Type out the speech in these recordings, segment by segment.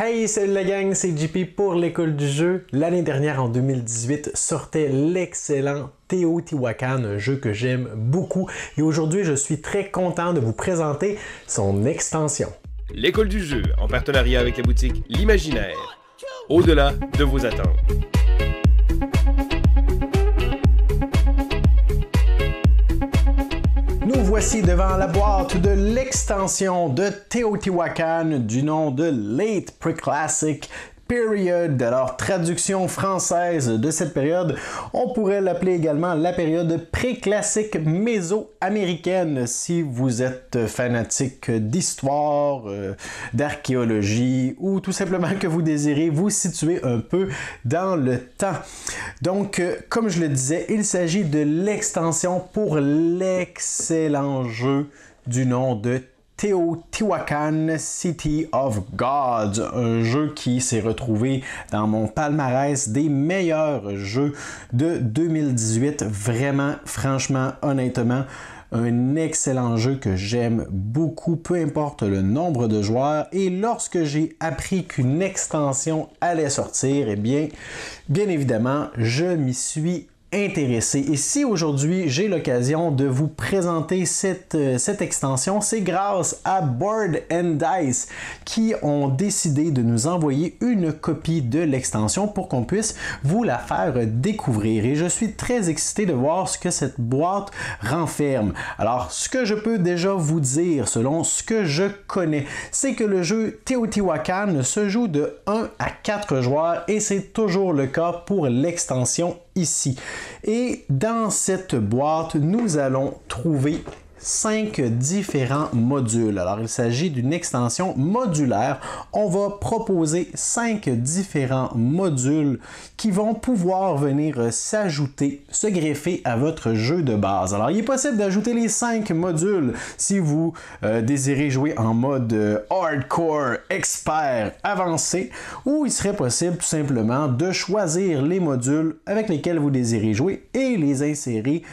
Hey, salut la gang, c'est JP pour l'école du jeu. L'année dernière, en 2018, sortait l'excellent Teotihuacan, un jeu que j'aime beaucoup. Et aujourd'hui, je suis très content de vous présenter son extension. L'école du jeu, en partenariat avec la boutique L'Imaginaire. Au-delà de vos attentes. Nous voici devant la boîte de l'extension de Teotihuacan du nom de Late Pre-Classic Period. Alors, traduction française de cette période, on pourrait l'appeler également la période pré-classique méso-américaine si vous êtes fanatique d'histoire, d'archéologie ou tout simplement que vous désirez vous situer un peu dans le temps. Donc, comme je le disais, il s'agit de l'extension pour l'excellent jeu du nom de Teotihuacan City of Gods, un jeu qui s'est retrouvé dans mon palmarès des meilleurs jeux de 2018. Vraiment, franchement, honnêtement, un excellent jeu que j'aime beaucoup, peu importe le nombre de joueurs. Et lorsque j'ai appris qu'une extension allait sortir, eh bien évidemment, je m'y suis intéressé. Et si aujourd'hui j'ai l'occasion de vous présenter cette extension, c'est grâce à Board and Dice qui ont décidé de nous envoyer une copie de l'extension pour qu'on puisse vous la faire découvrir. Et je suis très excité de voir ce que cette boîte renferme. Alors, ce que je peux déjà vous dire, selon ce que je connais, c'est que le jeu Teotihuacan se joue de 1 à 4 joueurs et c'est toujours le cas pour l'extension ici. Et dans cette boîte, nous allons trouver 5 différents modules. Alors, il s'agit d'une extension modulaire. On va proposer 5 différents modules qui vont pouvoir venir s'ajouter, se greffer à votre jeu de base. Alors, il est possible d'ajouter les 5 modules si vous désirez jouer en mode hardcore, expert, avancé, ou il serait possible tout simplement de choisir les modules avec lesquels vous désirez jouer et les insérer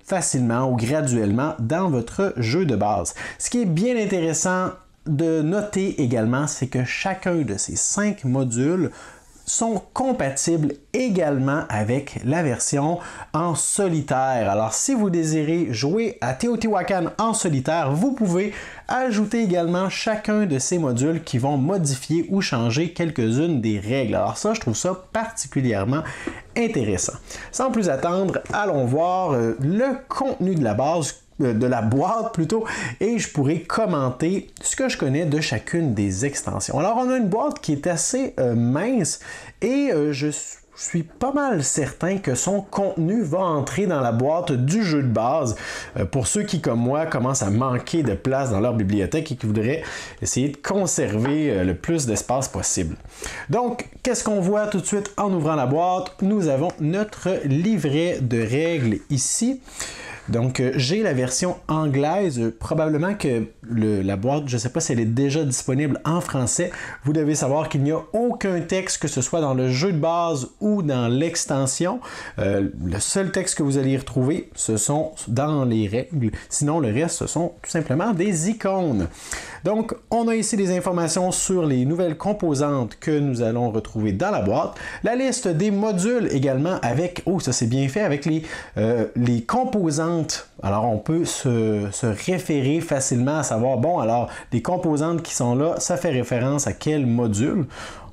facilement ou graduellement dans votre jeu de base. Ce qui est bien intéressant de noter également, c'est que chacun de ces 5 modules sont compatibles également avec la version en solitaire. Alors, si vous désirez jouer à Teotihuacan en solitaire, vous pouvez ajouter également chacun de ces modules qui vont modifier ou changer quelques-unes des règles. Alors ça, je trouve ça particulièrement intéressant. Sans plus attendre, allons voir le contenu de la base, de la boîte plutôt, et je pourrais commenter ce que je connais de chacune des extensions. Alors, on a une boîte qui est assez mince et je suis pas mal certain que son contenu va entrer dans la boîte du jeu de base pour ceux qui, comme moi, commencent à manquer de place dans leur bibliothèque et qui voudraient essayer de conserver le plus d'espace possible. Donc, qu'est-ce qu'on voit tout de suite en ouvrant la boîte? Nous avons notre livret de règles ici. Donc, j'ai la version anglaise. Probablement que la boîte, je ne sais pas si elle est déjà disponible en français. Vous devez savoir qu'il n'y a aucun texte, que ce soit dans le jeu de base ou dans l'extension. Le seul texte que vous allez y retrouver, ce sont dans les règles. Sinon, le reste, ce sont tout simplement des icônes. Donc, on a ici des informations sur les nouvelles composantes que nous allons retrouver dans la boîte. La liste des modules également avec, oh, ça c'est bien fait, avec les composantes. Alors, on peut se référer facilement à savoir, bon, alors, les composantes qui sont là, ça fait référence à quel module.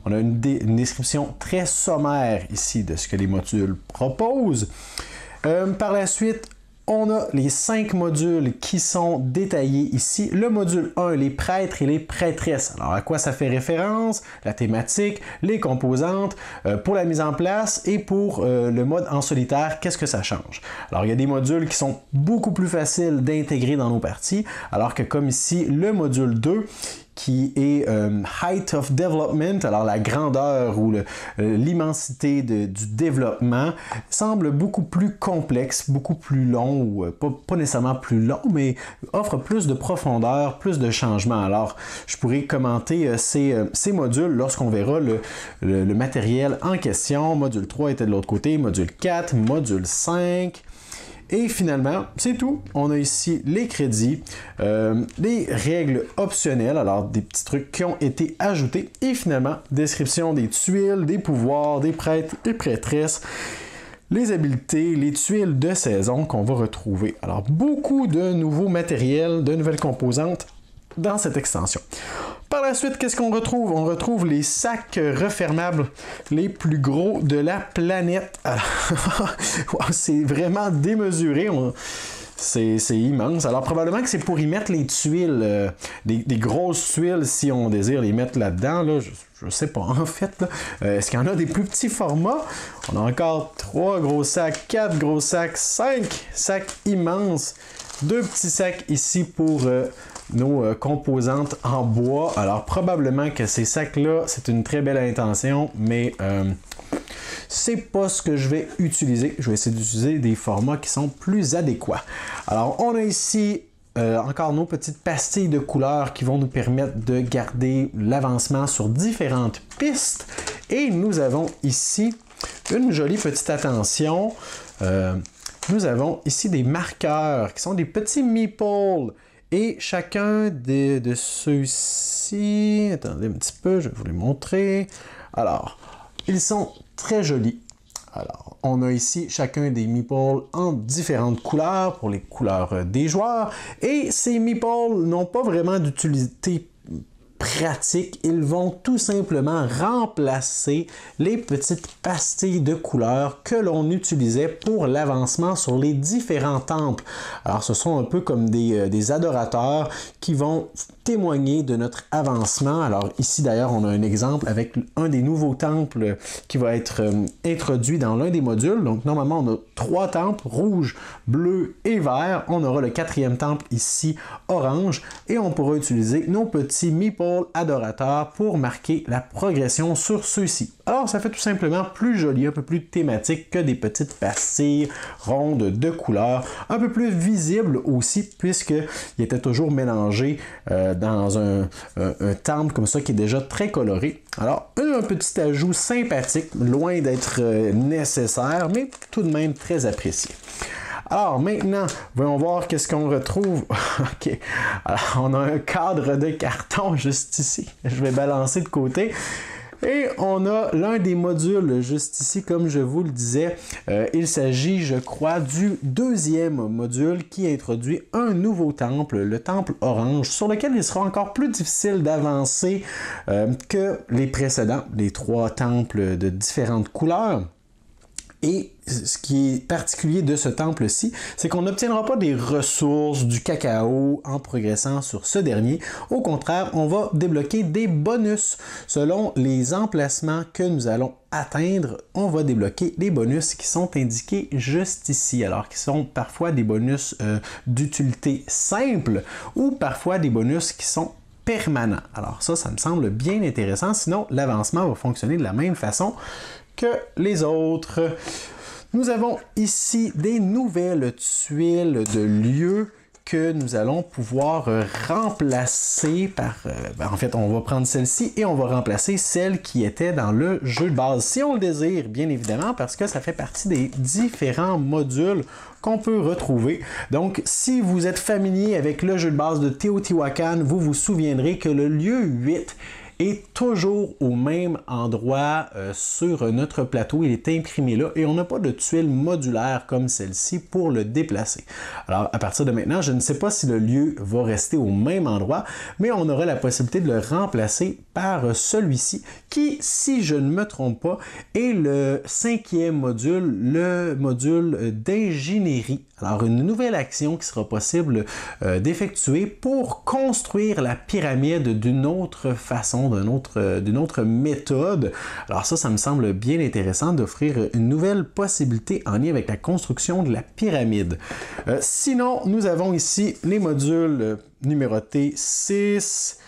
On a une description très sommaire ici de ce que les modules proposent. Par la suite, on a les 5 modules qui sont détaillés ici. Le module 1, les prêtres et les prêtresses. Alors, à quoi ça fait référence? La thématique, les composantes, pour la mise en place et pour le mode en solitaire, qu'est-ce que ça change? Alors, il y a des modules qui sont beaucoup plus faciles d'intégrer dans nos parties, alors que comme ici, le module 2, qui est Height of Development, alors la grandeur ou l'immensité du développement, semble beaucoup plus complexe, beaucoup plus long, ou pas nécessairement plus long, mais offre plus de profondeur, plus de changement. Alors, je pourrais commenter ces modules lorsqu'on verra le matériel en question. Module 3 était de l'autre côté, module 4, module 5... Et finalement, c'est tout. On a ici les crédits, des règles optionnelles, alors des petits trucs qui ont été ajoutés. Et finalement, description des tuiles, des pouvoirs, des prêtres et prêtresses, les habiletés, les tuiles de saison qu'on va retrouver. Alors, beaucoup de nouveaux matériels, de nouvelles composantes dans cette extension. Par la suite, qu'est-ce qu'on retrouve? On retrouve les sacs refermables les plus gros de la planète. Alors, c'est vraiment démesuré. C'est immense. Alors, probablement que c'est pour y mettre les tuiles, des grosses tuiles, si on désire les mettre là-dedans. Là, je sais pas, en fait. Est-ce qu'il y en a des plus petits formats? On a encore 3 gros sacs, 4 gros sacs, 5 sacs immenses, 2 petits sacs ici pour nos composantes en bois. Alors, probablement que ces sacs-là, c'est une très belle intention, mais c'est pas ce que je vais utiliser. Je vais essayer d'utiliser des formats qui sont plus adéquats. Alors, on a ici encore nos petites pastilles de couleurs qui vont nous permettre de garder l'avancement sur différentes pistes. Et nous avons ici une jolie petite attention. Nous avons ici des marqueurs qui sont des petits meeples. Et chacun de ceux-ci... Attendez un petit peu, je vais vous les montrer. Alors, ils sont très jolis. Alors, on a ici chacun des meeples en différentes couleurs pour les couleurs des joueurs. Et ces meeples n'ont pas vraiment d'utilité pratique. Ils vont tout simplement remplacer les petites pastilles de couleurs que l'on utilisait pour l'avancement sur les différents temples. Alors, ce sont un peu comme des adorateurs qui vont témoigner de notre avancement. Alors ici d'ailleurs on a un exemple avec un des nouveaux temples qui va être introduit dans l'un des modules. Donc normalement on a 3 temples, rouge, bleu et vert. On aura le 4e temple ici, orange, et on pourra utiliser nos petits meeples adorateurs pour marquer la progression sur ceux-ci. Alors ça fait tout simplement plus joli, un peu plus thématique que des petites pastilles rondes de couleurs, un peu plus visible aussi puisqu'il était toujours mélangé dans un temple comme ça qui est déjà très coloré. Alors, un petit ajout sympathique, loin d'être nécessaire, mais tout de même très apprécié. Alors maintenant, voyons voir qu'est-ce qu'on retrouve. OK. Alors, on a un cadre de carton juste ici. Je vais balancer de côté. Et on a l'un des modules juste ici, comme je vous le disais. Il s'agit, je crois, du 2e module qui introduit un nouveau temple, le temple orange, sur lequel il sera encore plus difficile d'avancer que les précédents, les 3 temples de différentes couleurs. Et ce qui est particulier de ce temple-ci, c'est qu'on n'obtiendra pas des ressources, du cacao en progressant sur ce dernier. Au contraire, on va débloquer des bonus. Selon les emplacements que nous allons atteindre, on va débloquer des bonus qui sont indiqués juste ici. Alors, qui sont parfois des bonus d'utilité simple ou parfois des bonus qui sont permanents. Alors ça me semble bien intéressant. Sinon, l'avancement va fonctionner de la même façon que les autres. Nous avons ici des nouvelles tuiles de lieu que nous allons pouvoir remplacer par... en fait, on va prendre celle-ci et on va remplacer celle qui était dans le jeu de base. Si on le désire, bien évidemment, parce que ça fait partie des différents modules qu'on peut retrouver. Donc, si vous êtes familier avec le jeu de base de Teotihuacan, vous vous souviendrez que le lieu 8 est toujours au même endroit sur notre plateau. Il est imprimé là et on n'a pas de tuile modulaire comme celle-ci pour le déplacer. Alors, à partir de maintenant, je ne sais pas si le lieu va rester au même endroit, mais on aura la possibilité de le remplacer par celui-ci qui, si je ne me trompe pas, est le 5e module, le module d'ingénierie. Alors, une nouvelle action qui sera possible d'effectuer pour construire la pyramide d'une autre façon, d'une autre méthode. Alors ça me semble bien intéressant d'offrir une nouvelle possibilité en lien avec la construction de la pyramide. Sinon, nous avons ici les modules numérotés 6,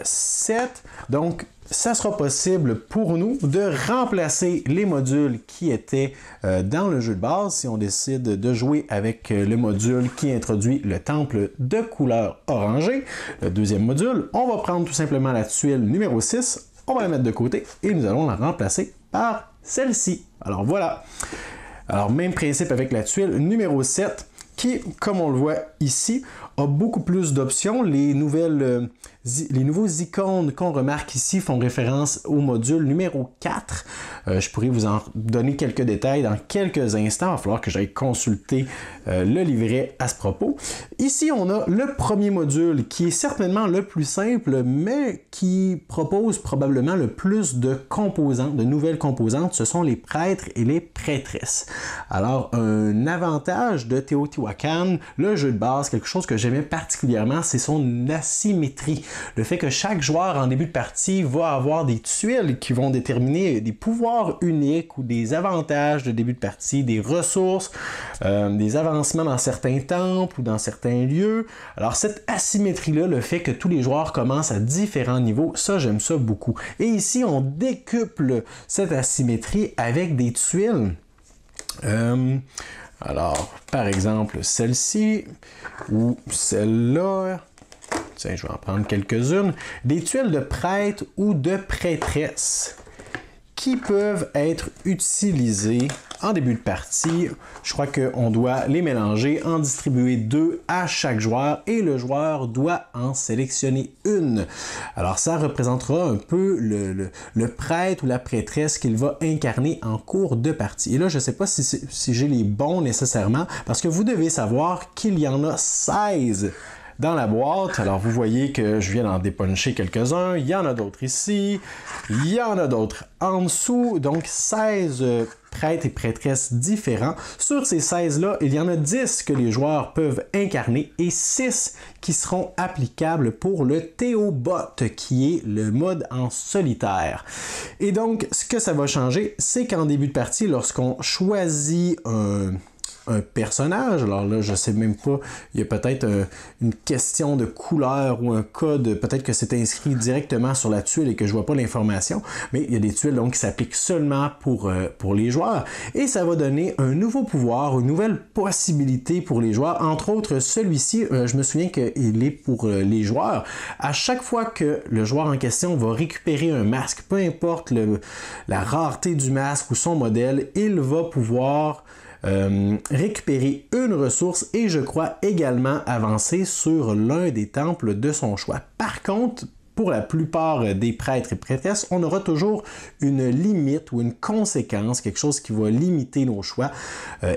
7. Donc, ça sera possible pour nous de remplacer les modules qui étaient dans le jeu de base si on décide de jouer avec le module qui introduit le temple de couleur orangée. Le 2e module, on va prendre tout simplement la tuile numéro 6, on va la mettre de côté et nous allons la remplacer par celle-ci. Alors voilà. Alors, même principe avec la tuile numéro 7, qui, comme on le voit ici, a beaucoup plus d'options. Les nouveaux icônes qu'on remarque ici font référence au module numéro 4. Je pourrais vous en donner quelques détails dans quelques instants. Il va falloir que j'aille consulter le livret à ce propos. Ici, on a le premier module qui est certainement le plus simple, mais qui propose probablement le plus de composantes, de nouvelles composantes. Ce sont les prêtres et les prêtresses. Alors, un avantage de Teotihuacan, le jeu de base, quelque chose que j'aimais particulièrement, c'est son asymétrie. Le fait que chaque joueur en début de partie va avoir des tuiles qui vont déterminer des pouvoirs uniques ou des avantages de début de partie, des ressources, des avancements dans certains temples ou dans certains lieux. Alors cette asymétrie-là, le fait que tous les joueurs commencent à différents niveaux, ça j'aime ça beaucoup. Et ici, on décuple cette asymétrie avec des tuiles. Alors, par exemple, celle-ci ou celle-là. Tiens, je vais en prendre quelques-unes. Des tuiles de prêtre ou de prêtresse qui peuvent être utilisées en début de partie. Je crois qu'on doit les mélanger, en distribuer 2 à chaque joueur et le joueur doit en sélectionner une. Alors ça représentera un peu le prêtre ou la prêtresse qu'il va incarner en cours de partie. Et là, je ne sais pas si j'ai les bons nécessairement, parce que vous devez savoir qu'il y en a 16 dans la boîte. Alors, vous voyez que je viens d'en dépuncher quelques-uns. Il y en a d'autres ici. Il y en a d'autres en dessous. Donc, 16 prêtres et prêtresses différents. Sur ces 16-là, il y en a 10 que les joueurs peuvent incarner et 6 qui seront applicables pour le Theobot, qui est le mode en solitaire. Et donc, ce que ça va changer, c'est qu'en début de partie, lorsqu'on choisit un personnage, alors là je sais même pas, il y a peut-être une question de couleur ou un code, peut-être que c'est inscrit directement sur la tuile et que je vois pas l'information, mais il y a des tuiles donc qui s'appliquent seulement pour les joueurs et ça va donner un nouveau pouvoir, une nouvelle possibilité pour les joueurs, entre autres celui-ci, je me souviens qu'il est pour les joueurs. À chaque fois que le joueur en question va récupérer un masque, peu importe la rareté du masque ou son modèle, il va pouvoir récupérer une ressource et je crois également avancer sur l'un des temples de son choix. Par contre, pour la plupart des prêtres et prêtresses, on aura toujours une limite ou une conséquence, quelque chose qui va limiter nos choix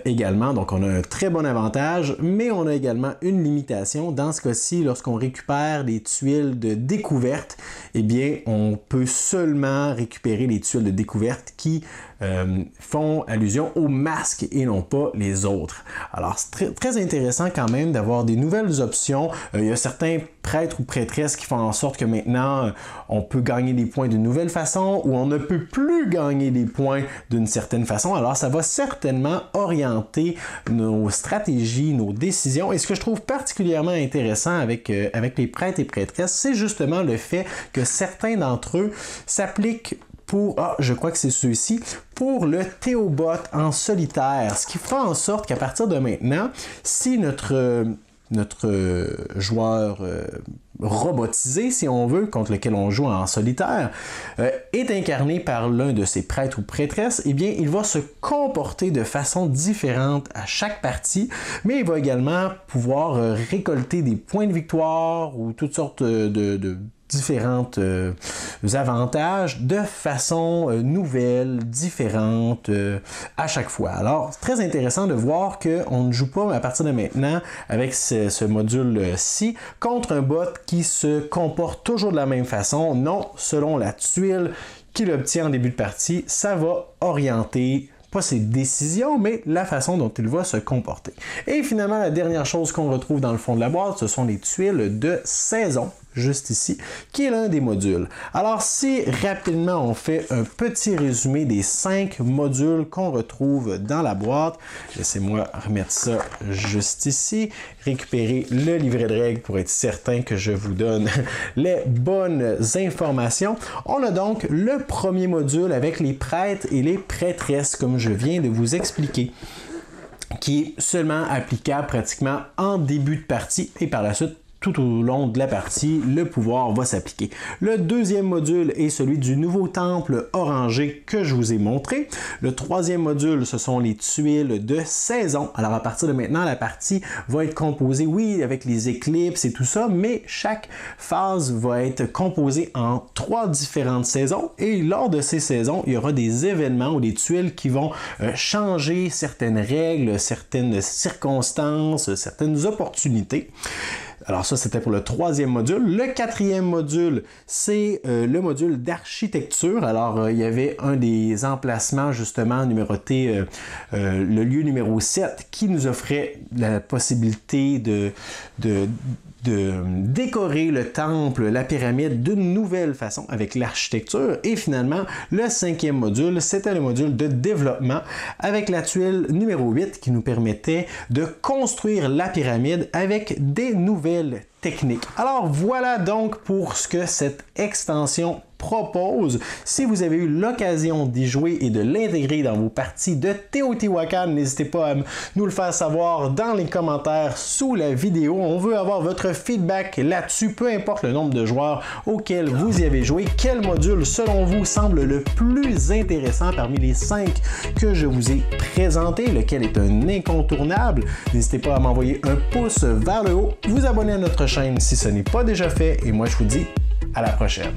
également. Donc on a un très bon avantage, mais on a également une limitation. Dans ce cas-ci, lorsqu'on récupère des tuiles de découverte, eh bien on peut seulement récupérer les tuiles de découverte qui font allusion aux masques et non pas les autres. Alors c'est très, très intéressant quand même d'avoir des nouvelles options. Il y a certains prêtres ou prêtresses qui font en sorte que maintenant on peut gagner des points d'une nouvelle façon ou on ne peut plus gagner des points d'une certaine façon. Alors ça va certainement orienter nos stratégies, nos décisions. Et ce que je trouve particulièrement intéressant avec les prêtres et prêtresses, c'est justement le fait que certains d'entre eux s'appliquent pour, je crois que c'est ceux-ci, pour le Theobot en solitaire, ce qui fera en sorte qu'à partir de maintenant, si notre joueur robotisé, si on veut, contre lequel on joue en solitaire, est incarné par l'un de ses prêtres ou prêtresses, eh bien, il va se comporter de façon différente à chaque partie, mais il va également pouvoir récolter des points de victoire ou toutes sortes de différentes avantages de façon nouvelle, différente à chaque fois. Alors, c'est très intéressant de voir qu'on ne joue pas à partir de maintenant avec ce module-ci contre un bot qui se comporte toujours de la même façon. Non, selon la tuile qu'il obtient en début de partie, ça va orienter pas ses décisions, mais la façon dont il va se comporter. Et finalement, la dernière chose qu'on retrouve dans le fond de la boîte, ce sont les tuiles de saison, juste ici, qui est l'un des modules. Alors, si rapidement on fait un petit résumé des 5 modules qu'on retrouve dans la boîte, laissez-moi remettre ça juste ici, récupérer le livret de règles pour être certain que je vous donne les bonnes informations. On a donc le premier module avec les prêtres et les prêtresses, comme je viens de vous expliquer, qui est seulement applicable pratiquement en début de partie et par la suite tout au long de la partie, le pouvoir va s'appliquer. Le deuxième module est celui du nouveau temple orangé que je vous ai montré. Le troisième module, ce sont les tuiles de saison. Alors à partir de maintenant, la partie va être composée, oui, avec les éclipses et tout ça, mais chaque phase va être composée en 3 différentes saisons et lors de ces saisons, il y aura des événements ou des tuiles qui vont changer certaines règles, certaines circonstances, certaines opportunités. Alors ça, c'était pour le troisième module. Le quatrième module, c'est le module d'architecture. Alors, il y avait un des emplacements, justement, numéroté, le lieu numéro 7, qui nous offrait la possibilité de décorer le temple, la pyramide d'une nouvelle façon avec l'architecture. Et finalement, le cinquième module, c'était le module de développement avec la tuile numéro 8 qui nous permettait de construire la pyramide avec des nouvelles techniques. Alors voilà donc pour ce que cette extension propose. Si vous avez eu l'occasion d'y jouer et de l'intégrer dans vos parties de Teotihuacan, n'hésitez pas à nous le faire savoir dans les commentaires sous la vidéo. On veut avoir votre feedback là-dessus, peu importe le nombre de joueurs auxquels vous y avez joué. Quel module, selon vous, semble le plus intéressant parmi les 5 que je vous ai présentés, lequel est un incontournable? N'hésitez pas à m'envoyer un pouce vers le haut, vous abonner à notre chaîne si ce n'est pas déjà fait, et moi je vous dis à la prochaine.